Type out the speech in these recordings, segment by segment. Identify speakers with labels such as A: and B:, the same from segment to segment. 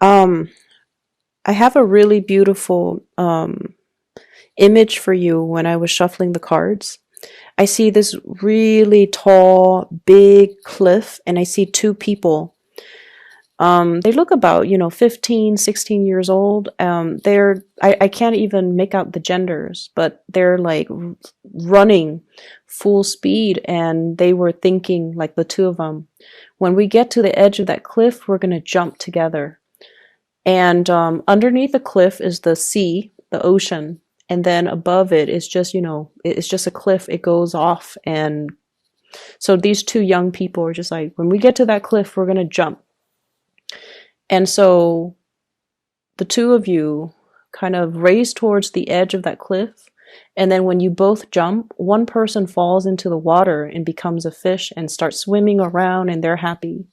A: Um, I have a really beautiful image for you when I was shuffling the cards. I see this really tall, big cliff, and I see two people. They look about, 15, 16 years old. I can't even make out the genders, but they're like running full speed, and they were thinking, like the two of them, when we get to the edge of that cliff, we're going to jump together. And underneath the cliff is the sea, the ocean. And then above it is just, it's just a cliff. It goes off. And so these two young people are just like, when we get to that cliff, we're going to jump. And so the two of you kind of race towards the edge of that cliff. And then when you both jump, one person falls into the water and becomes a fish and starts swimming around, and they're happy.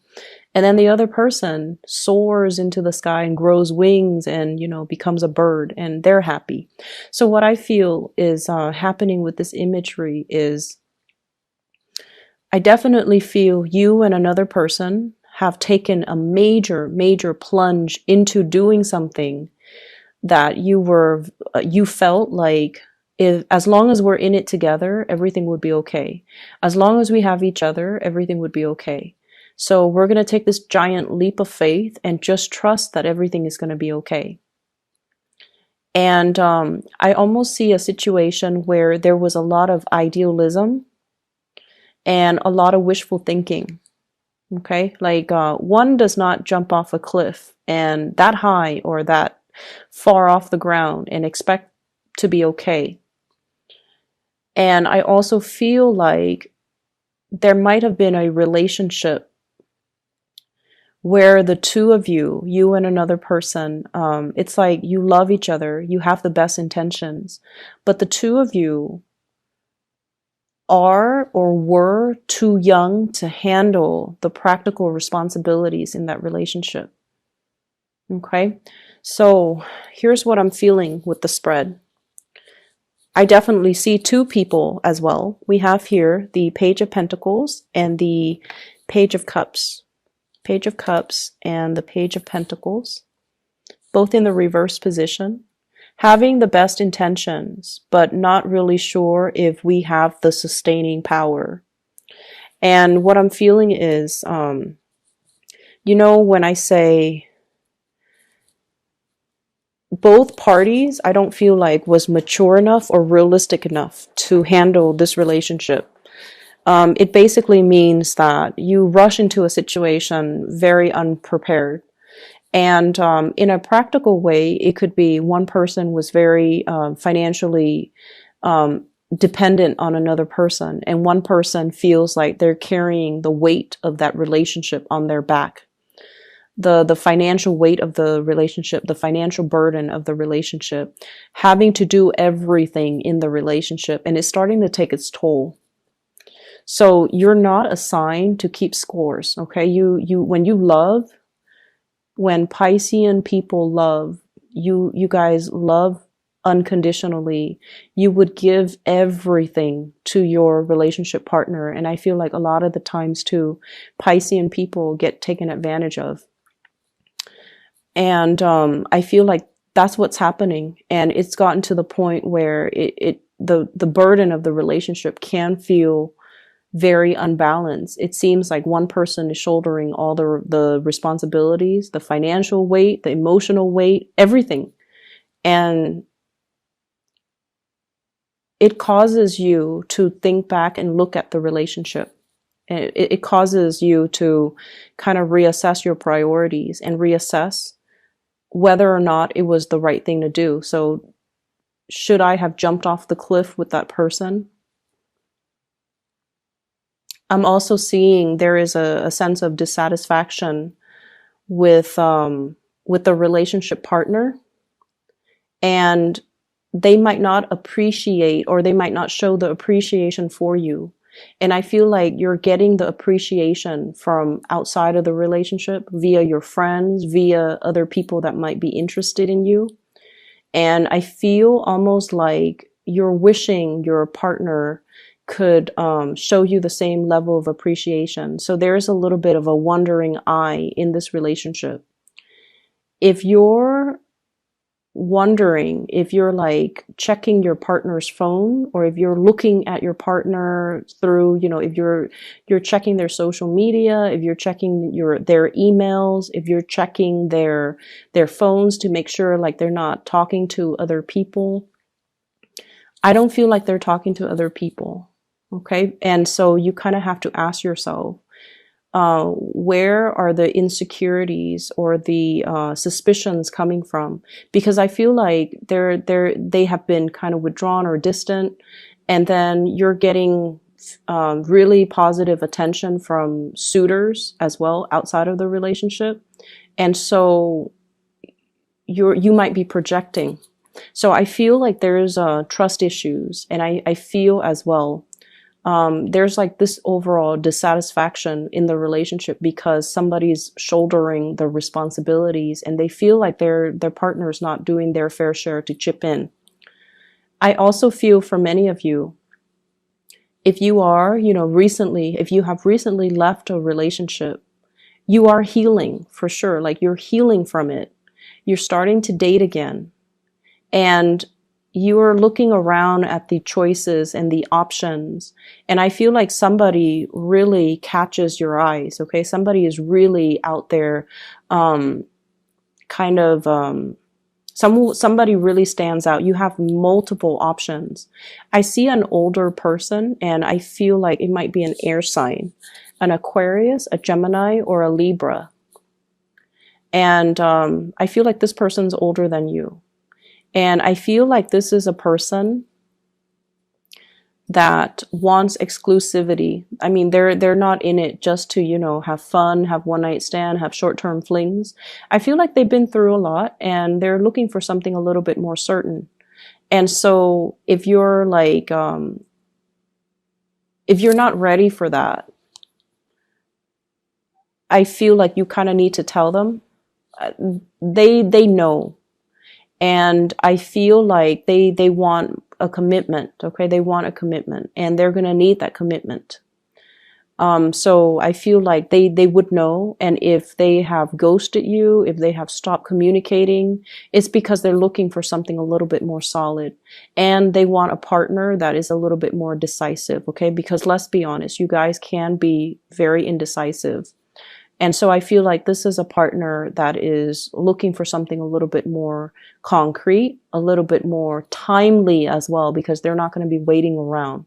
A: And then the other person soars into the sky and grows wings and, becomes a bird, and they're happy. So what I feel is happening with this imagery is I definitely feel you and another person have taken a major, major plunge into doing something that you felt like, if as long as we're in it together, everything would be okay. As long as we have each other, everything would be okay. So we're going to take this giant leap of faith and just trust that everything is going to be okay. And I almost see a situation where there was a lot of idealism and a lot of wishful thinking. Okay, like one does not jump off a cliff and that high or that far off the ground and expect to be okay. And I also feel like there might have been a relationship where the two of you, you and another person, it's like you love each other, you have the best intentions, but the two of you are or were too young to handle the practical responsibilities in that relationship. Okay, so here's what I'm feeling with the spread. I definitely see two people as well. We have here the Page of Pentacles and the Page of Cups. Page of Cups and the Page of Pentacles, both in the reverse position, having the best intentions, but not really sure if we have the sustaining power. And what I'm feeling is, when I say both parties, I don't feel like was mature enough or realistic enough to handle this relationship. It basically means that you rush into a situation very unprepared. And in a practical way, it could be one person was very financially dependent on another person, and one person feels like they're carrying the weight of that relationship on their back. The financial weight of the relationship, the financial burden of the relationship, having to do everything in the relationship, and it's starting to take its toll. So you're not assigned to keep scores, okay? When you love, when Piscean people love, you guys love unconditionally. You would give everything to your relationship partner, and I feel like a lot of the times too, Piscean people get taken advantage of. And I feel like that's what's happening, and it's gotten to the point where the burden of the relationship can feel very unbalanced. It seems like one person is shouldering all the responsibilities, the financial weight, the emotional weight, everything. And it causes you to think back and look at the relationship. And it causes you to kind of reassess your priorities and reassess whether or not it was the right thing to do. So should I have jumped off the cliff with that person? I'm also seeing there is a sense of dissatisfaction with the relationship partner, and they might not appreciate, or they might not show the appreciation for you. And I feel like you're getting the appreciation from outside of the relationship via your friends, via other people that might be interested in you. And I feel almost like you're wishing your partner could show you the same level of appreciation. So there's a little bit of a wondering eye in this relationship. If you're wondering, if you're like checking your partner's phone, or if you're looking at your partner through, if you're checking their social media, if you're checking their emails, if you're checking their phones to make sure like they're not talking to other people, I don't feel like they're talking to other people. Okay. And so you kind of have to ask yourself, where are the insecurities or the suspicions coming from? Because I feel like they have been kind of withdrawn or distant, and then you're getting really positive attention from suitors as well outside of the relationship, and so you might be projecting. So I feel like there's trust issues, and I feel as well there's like this overall dissatisfaction in the relationship because somebody's shouldering the responsibilities and they feel like their partner's not doing their fair share to chip in. I also feel for many of you, if you are, if you have recently left a relationship, you are healing for sure. Like you're healing from it. You're starting to date again. And you are looking around at the choices and the options. And I feel like somebody really catches your eyes. Okay. Somebody is really out there, kind of, somebody really stands out. You have multiple options. I see an older person and I feel like it might be an air sign, an Aquarius, a Gemini, or a Libra. And, I feel like this person's older than you. And I feel like this is a person that wants exclusivity. I mean, they're not in it just to, have fun, have one night stand, have short-term flings. I feel like they've been through a lot and they're looking for something a little bit more certain. And so if you're like, if you're not ready for that, I feel like you kind of need to tell them. They know. And I feel like they want a commitment. Okay. They want a commitment and they're going to need that commitment. So I feel like they would know. And if they have ghosted you, if they have stopped communicating, it's because they're looking for something a little bit more solid and they want a partner that is a little bit more decisive. Okay. Because let's be honest, you guys can be very indecisive. And so I feel like this is a partner that is looking for something a little bit more concrete, a little bit more timely as well, because they're not going to be waiting around.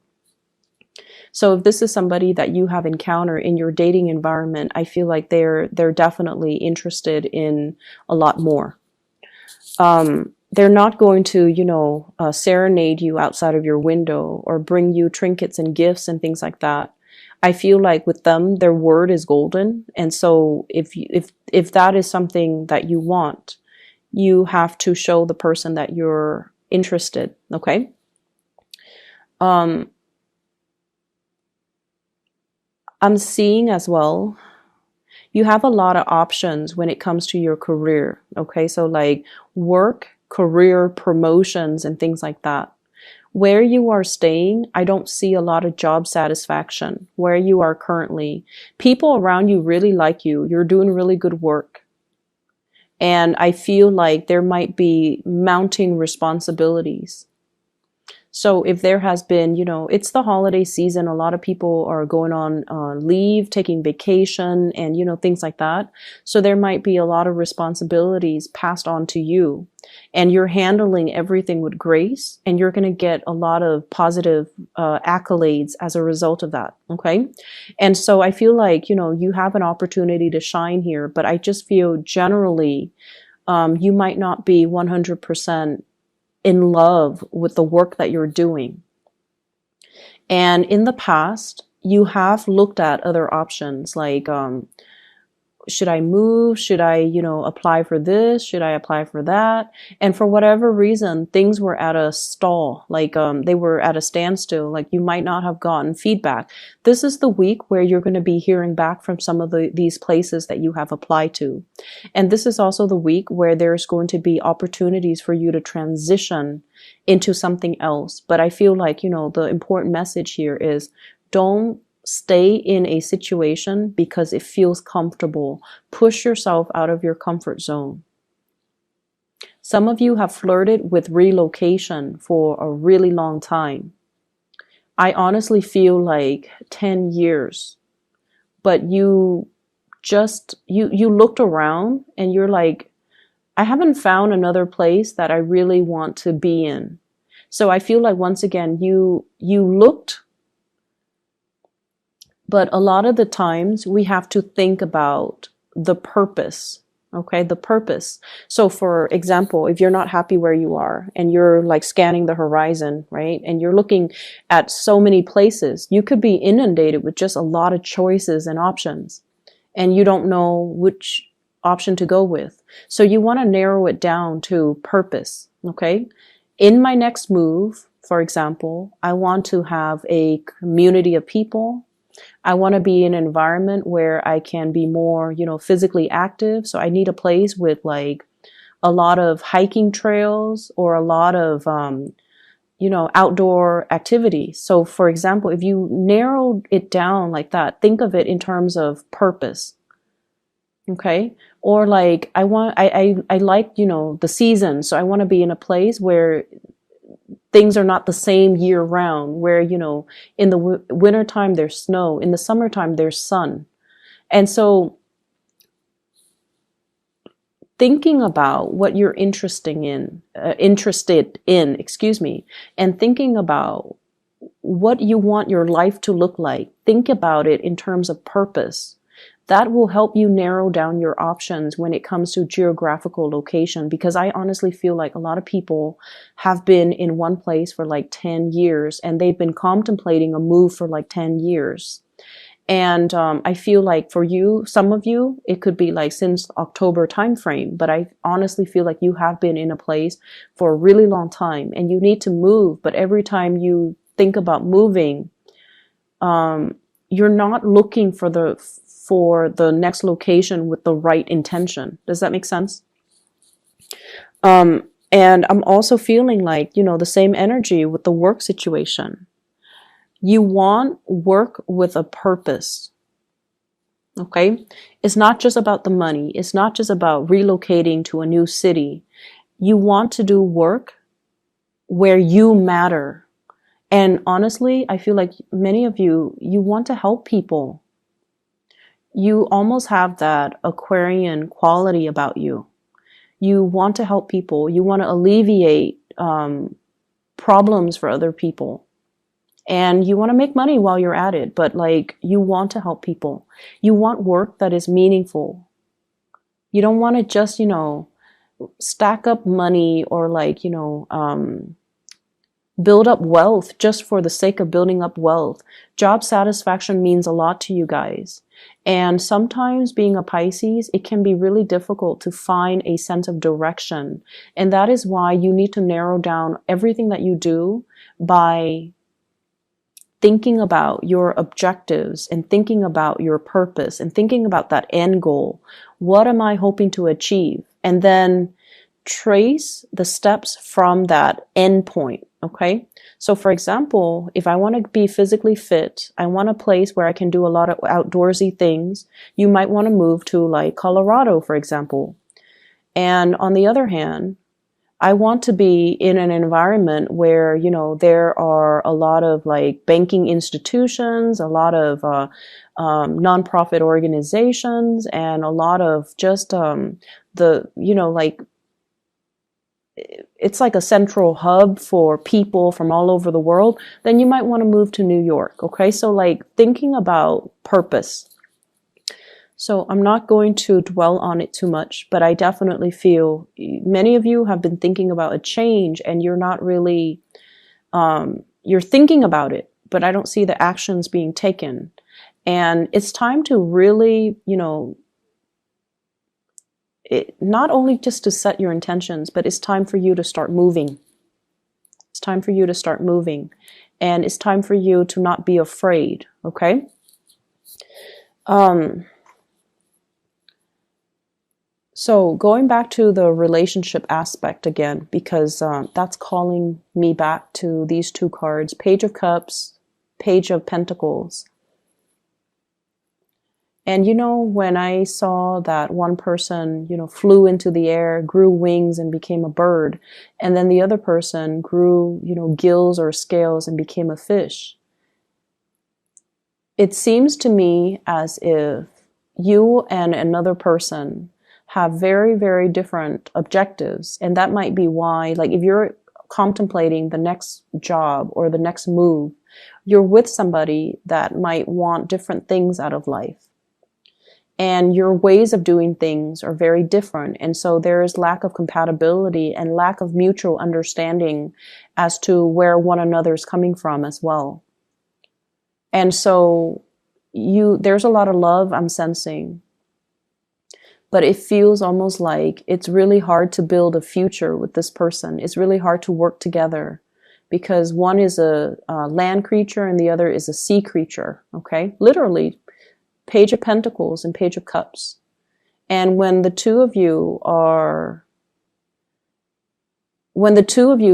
A: So if this is somebody that you have encountered in your dating environment, I feel like they're definitely interested in a lot more. They're not going to, serenade you outside of your window or bring you trinkets and gifts and things like that. I feel like with them, their word is golden. And so if that is something that you want, you have to show the person that you're interested. Okay. I'm seeing as well, you have a lot of options when it comes to your career. Okay. So like work, career, promotions, and things like that. Where you are staying, I don't see a lot of job satisfaction. Where you are currently, people around you really like you. You're doing really good work. And I feel like there might be mounting responsibilities. So if there has been, it's the holiday season, a lot of people are going on leave, taking vacation and, things like that. So there might be a lot of responsibilities passed on to you and you're handling everything with grace and you're going to get a lot of positive accolades as a result of that. Okay. And so I feel like, you have an opportunity to shine here, but I just feel generally you might not be 100% in love with the work that you're doing. And in the past, you have looked at other options like, should I move? Should I, apply for this? Should I apply for that? And for whatever reason, things were at a stall, like they were at a standstill, like you might not have gotten feedback. This is the week where you're going to be hearing back from some of these places that you have applied to. And this is also the week where there's going to be opportunities for you to transition into something else. But I feel like, the important message here is don't stay in a situation because it feels comfortable. Push yourself out of your comfort zone. Some of you have flirted with relocation for a really long time. I honestly feel like 10 years, but you looked around and you're like, I haven't found another place that I really want to be in. So I feel like once again, you looked, but a lot of the times we have to think about the purpose. Okay, the purpose. So for example, if you're not happy where you are and you're like scanning the horizon, right? And you're looking at so many places, you could be inundated with just a lot of choices and options, and you don't know which option to go with. So you want to narrow it down to purpose. Okay. In my next move, for example, I want to have a community of people. I want to be in an environment where I can be more, physically active. So I need a place with like a lot of hiking trails or a lot of, outdoor activities. So for example, if you narrow it down like that, think of it in terms of purpose. Okay. Or like, I like, the season. So I want to be in a place where things are not the same year round, where, in the wintertime there's snow, in the summertime there's sun. And so thinking about what you're interested in, excuse me, and thinking about what you want your life to look like, think about it in terms of purpose. That will help you narrow down your options when it comes to geographical location, because I honestly feel like a lot of people have been in one place for like 10 years and they've been contemplating a move for like 10 years. And I feel like for you, some of you, it could be like since October timeframe, but I honestly feel like you have been in a place for a really long time and you need to move. But every time you think about moving, you're not looking for the next location with the right intention. Does that make sense? And I'm also feeling like, the same energy with the work situation. You want work with a purpose. Okay? It's not just about the money. It's not just about relocating to a new city. You want to do work where you matter. And honestly, I feel like many of you want to help people. You almost have that Aquarian quality about you. You want to help people. You want to alleviate problems for other people. And you want to make money while you're at it, but like you want to help people. You want work that is meaningful. You don't want to just, stack up money or like, build up wealth just for the sake of building up wealth. Job satisfaction means a lot to you guys. And sometimes being a Pisces, it can be really difficult to find a sense of direction. And that is why you need to narrow down everything that you do by thinking about your objectives and thinking about your purpose and thinking about that end goal. What am I hoping to achieve? And then trace the steps from that end point. Okay. So for example, if I want to be physically fit, I want a place where I can do a lot of outdoorsy things. You might want to move to like Colorado, for example. And on the other hand, I want to be in an environment where, there are a lot of like banking institutions, a lot of nonprofit organizations, and a lot of just like it's like a central hub for people from all over the world. Then you might want to move to New York. Okay. So like thinking about purpose. So I'm not going to dwell on it too much, but I definitely feel many of you have been thinking about a change and you're not really, you're thinking about it, but I don't see the actions being taken. And it's time to really, not only just to set your intentions, but it's time for you to start moving. It's time for you to start moving. And it's time for you to not be afraid. Okay. So going back to the relationship aspect again, because that's calling me back to these two cards, Page of Cups, Page of Pentacles. And you know, when I saw that one person, you know, flew into the air, grew wings and became a bird, and then the other person grew, you know, gills or scales and became a fish, it seems to me as if you and another person have very, very different objectives. And that might be why, like, if you're contemplating the next job or the next move, you're with somebody that might want different things out of life. And your ways of doing things are very different. And so there is lack of compatibility and lack of mutual understanding as to where one another is coming from as well. And so there's a lot of love I'm sensing, but it feels almost like it's really hard to build a future with this person. It's really hard to work together because one is a land creature and the other is a sea creature. Okay. Literally, Page of Pentacles and Page of Cups. And when the two of you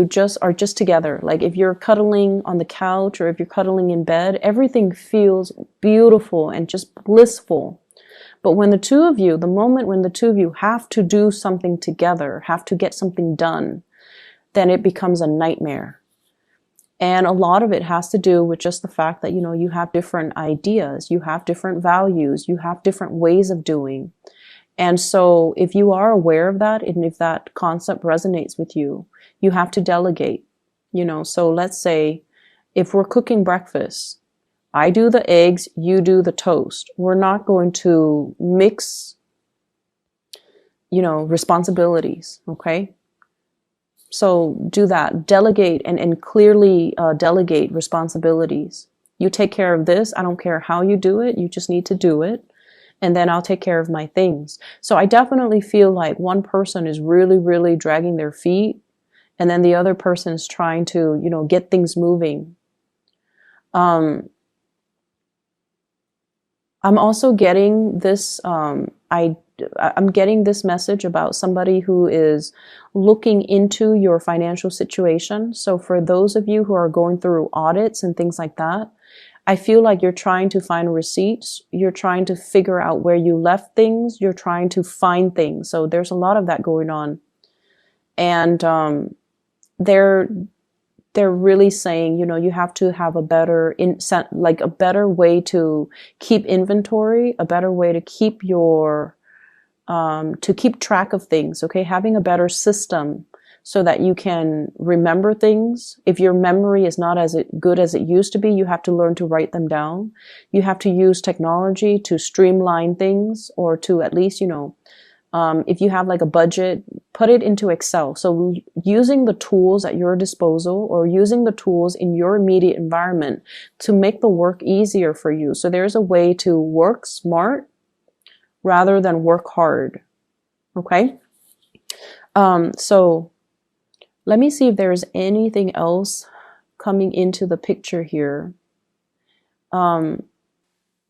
A: just are just together, like if you're cuddling on the couch or if you're cuddling in bed, everything feels beautiful and just blissful. But when the moment when the two of you have to do something together, have to get something done, then it becomes a nightmare. And a lot of it has to do with just the fact that, you know, you have different ideas, you have different values, you have different ways of doing. And so if you are aware of that, and if that concept resonates with you, you have to delegate, you know. So let's say if we're cooking breakfast, I do the eggs, you do the toast. We're not going to mix, you know, responsibilities. Okay. So do that, delegate and clearly delegate responsibilities. You take care of this. I don't care how you do it. You just need to do it. And then I'll take care of my things. So I definitely feel like one person is really, really dragging their feet. And then the other person is trying to, you know, get things moving. I'm also getting this, I'm getting this message about somebody who is looking into your financial situation. So for those of you who are going through audits and things like that, I feel like you're trying to find receipts. You're trying to figure out where you left things. You're trying to find things. So there's a lot of that going on. And they're really saying, you know, you have to have a better a better way to keep inventory, a better way to keep your to keep track of things. Okay, having a better system so that you can remember things. If your memory is not as good as it used to be, you have to learn to write them down. You have to use technology to streamline things, or to at least, you know, if you have like a budget, put it into Excel. So using the tools at your disposal, or using the tools in your immediate environment to make the work easier for you. So there's a way to work smart rather than work hard. Okay. So let me see if there's anything else coming into the picture here.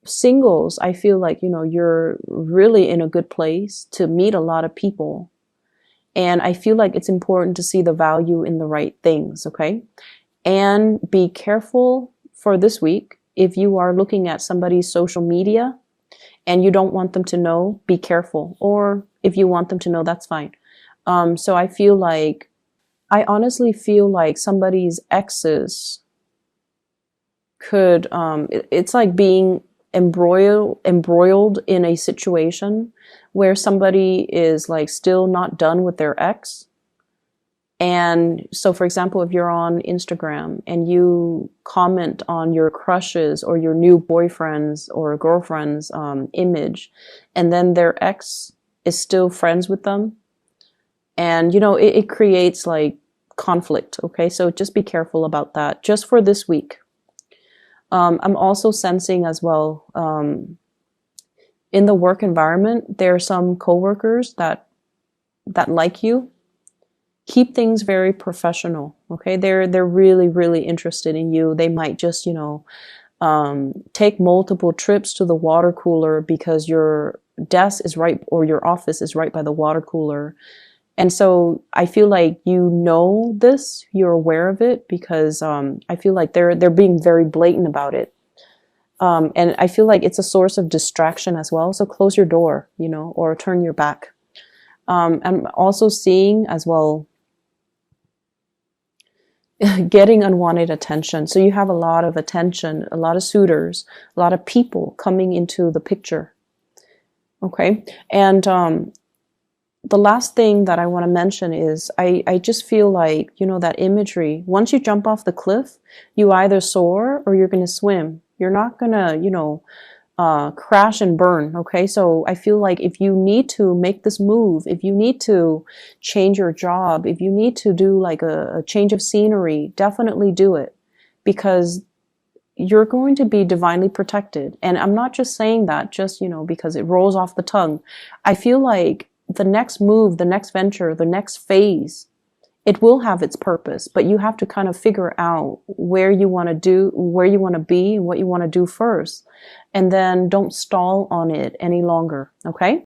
A: Singles, I feel like, you know, you're really in a good place to meet a lot of people. And I feel like it's important to see the value in the right things, okay? And be careful for this week. If you are looking at somebody's social media and you don't want them to know, be careful. Or if you want them to know, that's fine. So I honestly feel like somebody's exes could, it's like being embroiled in a situation where somebody is like still not done with their ex. And so, for example, if you're on Instagram and you comment on your crushes or your new boyfriend's or girlfriend's image, and then their ex is still friends with them, and, you know, it creates like conflict. Okay, so just be careful about that just for this week. I'm also sensing as well, in the work environment, there are some coworkers that like you. Keep things very professional. Okay, they're really, really interested in you. They might just, you know, take multiple trips to the water cooler because your desk is right, or your office is right by the water cooler. And so I feel like, you know, this, you're aware of it, because I feel like they're being very blatant about it. And I feel like it's a source of distraction as well. So close your door, you know, or turn your back. I'm also seeing as well getting unwanted attention. So you have a lot of attention, a lot of suitors, a lot of people coming into the picture. Okay. And the last thing that I want to mention is I just feel like, you know, that imagery, once you jump off the cliff, you either soar or you're going to swim. You're not going to, you know, crash and burn. Okay. So I feel like if you need to make this move, if you need to change your job, if you need to do like a change of scenery, definitely do it, because you're going to be divinely protected. And I'm not just saying that just, you know, because it rolls off the tongue. I feel like the next move, the next venture, the next phase, it will have its purpose, but you have to kind of figure out where you want to do, where you want to be, and what you want to do first. And then don't stall on it any longer. Okay?